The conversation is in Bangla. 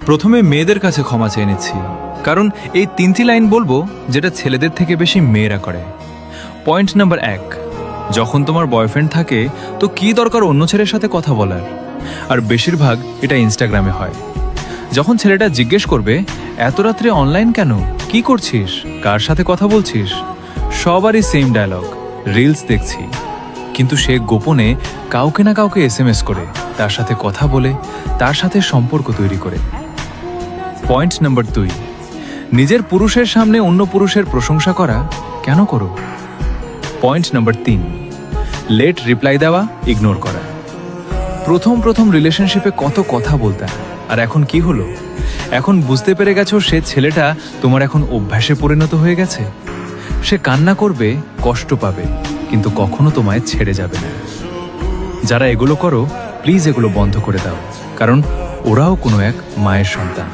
প্রথমে মেয়েদের কাছে ক্ষমা চেয়ে নিচ্ছি, কারণ এই 3টি লাইন বলবো যেটা ছেলেদের থেকে বেশি মেয়েরা করে। পয়েন্ট নাম্বার 1, যখন তোমার বয়ফ্রেন্ড থাকে তো কি দরকার অন্য ছেলের সাথে কথা বলার? আর বেশিরভাগ এটা ইনস্টাগ্রামে হয়। যখন ছেলেটা জিজ্ঞেস করবে এত রাত্রে অনলাইন কেন, কি করছিস, কার সাথে কথা বলছিস, সবারই সেম ডায়লগ, রিলস দেখছি। কিন্তু সে গোপনে কাউকে না কাউকে SMS করে, তার সাথে কথা বলে, তার সাথে সম্পর্ক তৈরি করে। পয়েন্ট নাম্বার 2, নিজের পুরুষের সামনে অন্য পুরুষের প্রশংসা করা কেন করো? পয়েন্ট নাম্বার 3, লেট রিপ্লাই দেওয়া, ইগনোর করা। প্রথম রিলেশনশিপে কত কথা বলতাম, আর এখন কি হলো? এখন বুঝতে পেরে গেছো সে ছেলেটা তোমার এখন অভ্যাসে পরিণত হয়ে গেছে। সে কান্না করবে, কষ্ট পাবে, কিন্তু কখনো তোমায় ছেড়ে যাবে না। যারা এগুলো করো, প্লিজ এগুলো বন্ধ করে দাও, কারণ ওরাও কোনো এক মায়ের সন্তান।